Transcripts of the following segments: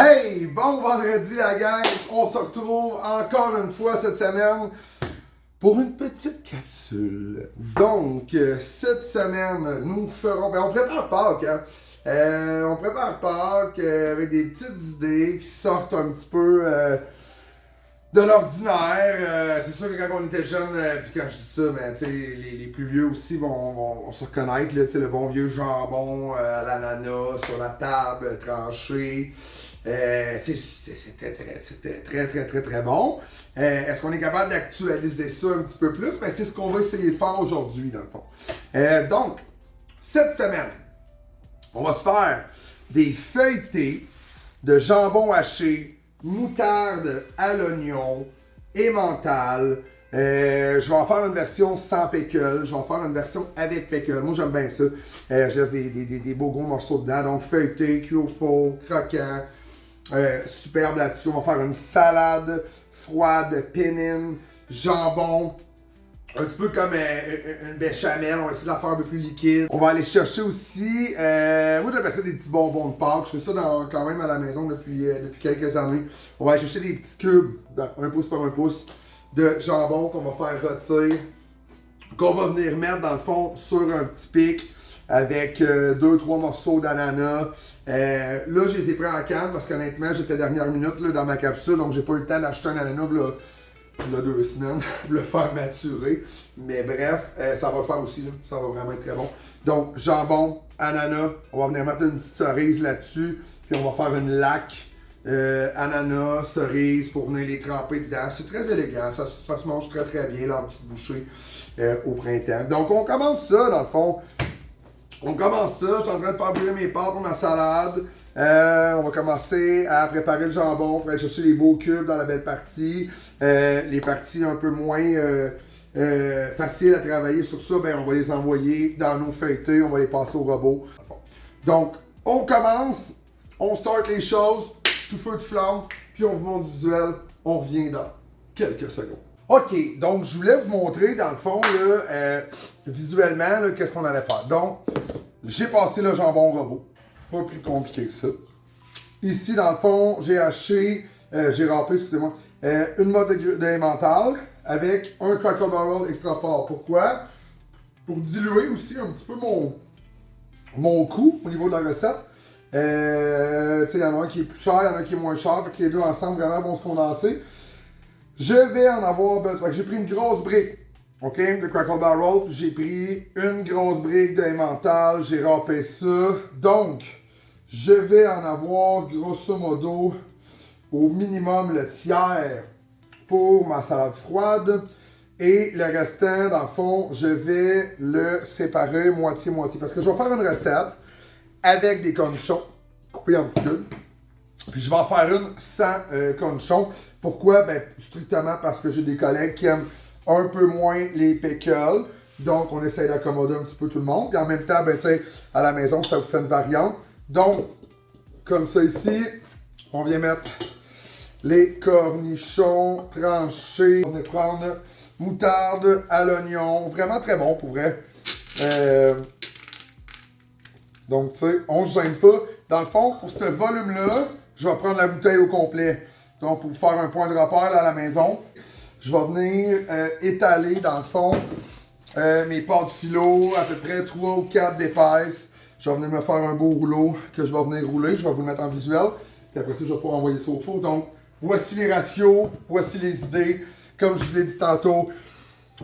Hey! Bon vendredi la gang! On se retrouve encore une fois cette semaine pour une petite capsule. Donc, cette semaine, nous ferons... on prépare Pâques, hein? On prépare Pâques avec des petites idées qui sortent un petit peu de l'ordinaire. C'est sûr que quand on était jeune, puis quand je dis ça, mais tu sais, les plus vieux aussi vont se reconnaître, là, le bon vieux jambon à l'ananas sur la table, tranché. C'était très bon. Est-ce qu'on est capable d'actualiser ça un petit peu plus? Ben, c'est ce qu'on va essayer de faire aujourd'hui, dans le fond. Donc, cette semaine, on va se faire des feuilletés de jambon haché, moutarde à l'oignon, emmental. Je vais en faire une version sans pickle, je vais en faire une version avec pickle. Moi, j'aime bien ça. Je laisse des beaux gros morceaux dedans. Donc, feuilleté, cuit au four, croquant. Superbe là-dessus. On va faire une salade froide, pénine, jambon. Un petit peu comme une béchamel, on va essayer de la faire un peu plus liquide. On va aller chercher aussi, moi j'appelle ça des petits bonbons de Pâques. Je fais ça quand même à la maison depuis quelques années. On va aller chercher des petits cubes, 1 pouce par 1 pouce, de jambon qu'on va faire rôtir, qu'on va venir mettre dans le fond sur un petit pic avec 2-3 morceaux d'ananas. Là, je les ai pris en canne parce qu'honnêtement, j'étais dernière minute là, dans ma capsule, donc j'ai pas eu le temps d'acheter un ananas là. Il y a 2 semaines, pour le faire maturer. Mais bref, ça va le faire aussi, là. Ça va vraiment être très bon. Donc, jambon, ananas, on va venir mettre une petite cerise là-dessus, puis on va faire une laque ananas, cerise, pour venir les tremper dedans. C'est très élégant, ça se mange très bien, là, en petite bouchée au printemps. Donc, on commence ça, dans le fond. On commence ça, je suis en train de faire brûler mes pâtes pour ma salade. On va commencer à préparer le jambon pour aller chercher les beaux cubes dans la belle partie. Les parties un peu moins faciles à travailler sur ça, ben, on va les envoyer dans nos feuilletés, on va les passer au robot. Donc, on commence, on start les choses, tout feu de flamme, puis on vous montre le visuel, on revient dans quelques secondes. Ok, donc je voulais vous montrer dans le fond, là, visuellement, qu'est-ce qu'on allait faire. Donc, j'ai passé le jambon robot. Pas plus compliqué que ça. Ici, dans le fond, j'ai haché, j'ai râpé, excusez-moi, une mode d'emmental avec un Cracker Barrel extra fort. Pourquoi? Pour diluer aussi un petit peu mon coût au niveau de la recette. Tu sais, il y en a un qui est plus cher, il y en a un qui est moins cher, fait que les deux ensemble vraiment vont se condenser. Je vais en avoir besoin. J'ai pris une grosse brique. OK, de Cracker Barrel, j'ai pris une grosse brique d'emmental, j'ai râpé ça. Donc, je vais en avoir grosso modo au minimum le tiers pour ma salade froide. Et le restant, dans le fond, je vais le séparer moitié-moitié. Parce que je vais faire une recette avec des cornichons coupés en petits cubes. Puis je vais en faire une sans cornichons. Pourquoi? Ben, strictement parce que j'ai des collègues qui aiment un peu moins les pickles. Donc, on essaie d'accommoder un petit peu tout le monde. Puis en même temps, ben, tu sais, à la maison, ça vous fait une variante. Donc, comme ça ici, on vient mettre les cornichons tranchés. On va prendre moutarde à l'oignon. Vraiment très bon pour vrai. Donc, tu sais, on ne se gêne pas. Dans le fond, pour ce volume-là, je vais prendre la bouteille au complet. Donc, pour faire un point de repère là, à la maison, je vais venir étaler, dans le fond, mes pâtes philo, à peu près 3 ou 4 d'épaisse. Je vais venir me faire un beau rouleau que je vais venir rouler. Je vais vous le mettre en visuel. Puis après ça, je vais pouvoir envoyer ça au four. Donc, voici les ratios, voici les idées. Comme je vous ai dit tantôt,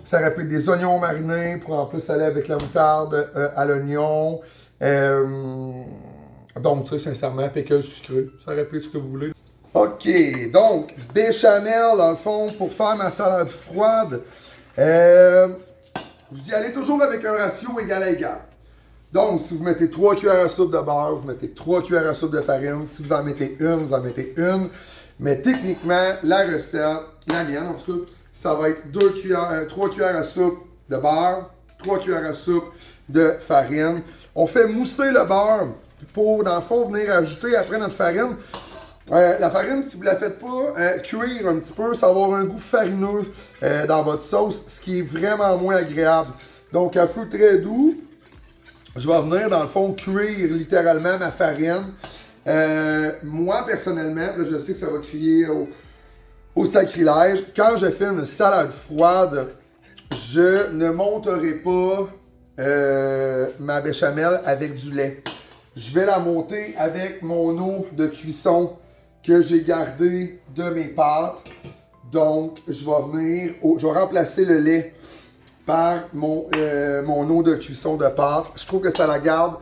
ça aurait pu être des oignons marinés pour en plus aller avec la moutarde à l'oignon. Donc, tu sais, sincèrement, pickle sucré. Ça aurait pu être ce que vous voulez. OK, donc, béchamel, dans le fond, pour faire ma salade froide. Vous y allez toujours avec un ratio égal à égal. Donc, si vous mettez 3 cuillères à soupe de beurre, vous mettez 3 cuillères à soupe de farine. Si vous en mettez une, vous en mettez une. Mais techniquement, la recette, la mienne en tout cas, ça va être 3 cuillères à soupe de beurre, 3 cuillères à soupe de farine. On fait mousser le beurre pour, dans le fond, venir ajouter après notre farine. La farine, si vous ne la faites pas cuire un petit peu, ça va avoir un goût farineux dans votre sauce, ce qui est vraiment moins agréable. Donc, à feu très doux, je vais venir, dans le fond, cuire littéralement ma farine Moi, personnellement, là, je sais que ça va crier au sacrilège. Quand je fais une salade froide, je ne monterai pas ma béchamel avec du lait. Je vais la monter avec mon eau de cuisson que j'ai gardée de mes pâtes. Donc, je vais remplacer le lait par mon eau de cuisson de pâte. Je trouve que ça la garde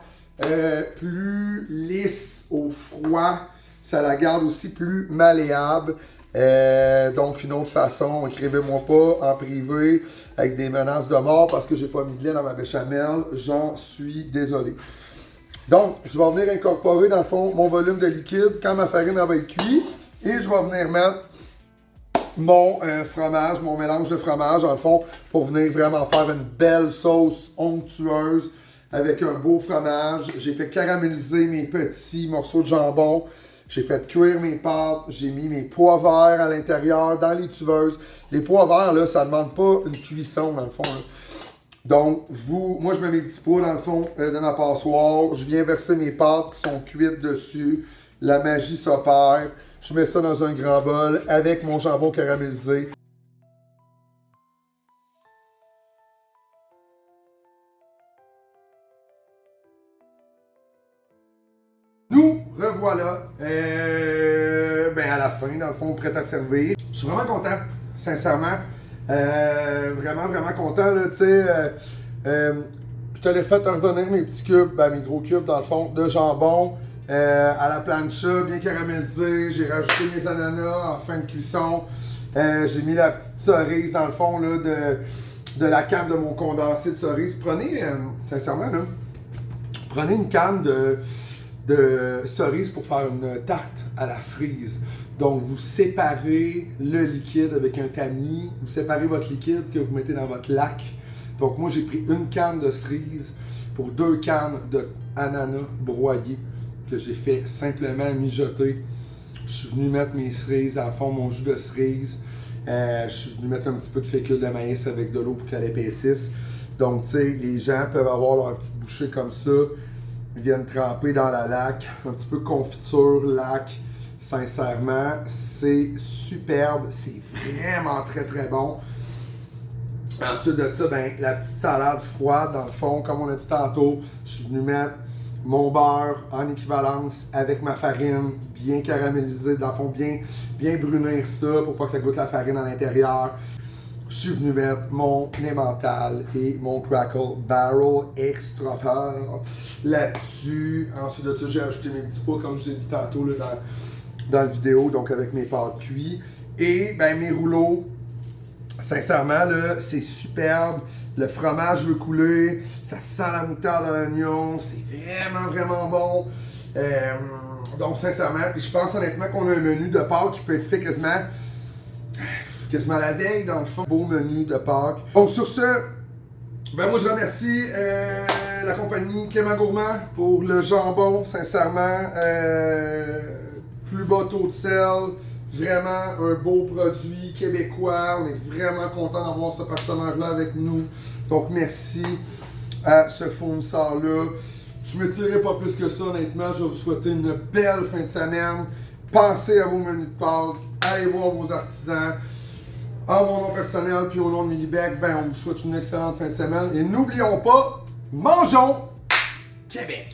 plus lisse au froid. Ça la garde aussi plus malléable. Donc, une autre façon, écrivez-moi pas en privé avec des menaces de mort parce que j'ai pas mis de lait dans ma béchamel. J'en suis désolé. Donc, je vais venir incorporer dans le fond mon volume de liquide quand ma farine va être cuite. Et je vais venir mettre mon fromage, mon mélange de fromage dans le fond pour venir vraiment faire une belle sauce onctueuse avec un beau fromage. J'ai fait caraméliser mes petits morceaux de jambon. J'ai fait cuire mes pâtes, j'ai mis mes pois verts à l'intérieur dans les tuveuses. Les pois verts, là, ça ne demande pas une cuisson dans le fond. Là. Donc, moi, je mets mes petits pois dans le fond de ma passoire. Je viens verser mes pâtes qui sont cuites dessus. La magie s'opère. Je mets ça dans un grand bol avec mon jambon caramélisé. Nous revoilà à la fin, dans le fond, prêt à servir. Je suis vraiment content, sincèrement. Vraiment, vraiment content, là, tu sais. Je te l'ai fait revenir mes petits cubes, mes gros cubes, dans le fond, de jambon à la plancha, bien caramélisé. J'ai rajouté mes ananas en fin de cuisson. J'ai mis la petite cerise, dans le fond, là, de la canne de mon condensé de cerise. Prenez, sincèrement, là, prenez une canne de cerise pour faire une tarte à la cerise. Donc, vous séparez le liquide avec un tamis, vous séparez votre liquide que vous mettez dans votre lac. Donc, moi, j'ai pris une canne de cerise pour 2 cannes d'ananas broyés que j'ai fait simplement mijoter. Je suis venu mettre mes cerises, dans le fond, mon jus de cerise. Je suis venu mettre un petit peu de fécule de maïs avec de l'eau pour qu'elle épaississe. Donc, tu sais, les gens peuvent avoir leur petite bouchée comme ça. Ils viennent tremper dans la laque, un petit peu confiture, laque. Sincèrement, c'est superbe, c'est vraiment très très bon. Ensuite de ça, la petite salade froide, dans le fond, comme on a dit tantôt, je suis venu mettre mon beurre en équivalence avec ma farine, bien caramélisée, dans le fond, bien brunir ça pour pas que ça goûte la farine à l'intérieur. Je suis venu mettre mon emmental et mon Crackle Barrel extra fort là-dessus. Ensuite de ça, j'ai ajouté mes petits pois, comme je vous ai dit tantôt là, dans la vidéo, donc avec mes pâtes cuites. Et mes rouleaux, sincèrement, là, c'est superbe. Le fromage veut couler, ça sent la moutarde à l'oignon, c'est vraiment, vraiment bon. Donc, sincèrement, je pense honnêtement qu'on a un menu de Pâques qui peut être fait quasiment la veille, dans le fond. Beau menu de Pâques. Donc, sur ce, moi, je remercie la compagnie Clément Gourmand pour le jambon, sincèrement. Plus bas taux de sel, vraiment un beau produit québécois. On est vraiment content d'avoir ce partenaire-là avec nous. Donc, merci à ce fournisseur-là. Je ne me tirerai pas plus que ça, honnêtement. Je vais vous souhaiter une belle fin de semaine. Pensez à vos menus de Pâques. Allez voir vos artisans. En mon nom personnel, puis au nom de Millibec, on vous souhaite une excellente fin de semaine. Et n'oublions pas, mangeons Québec!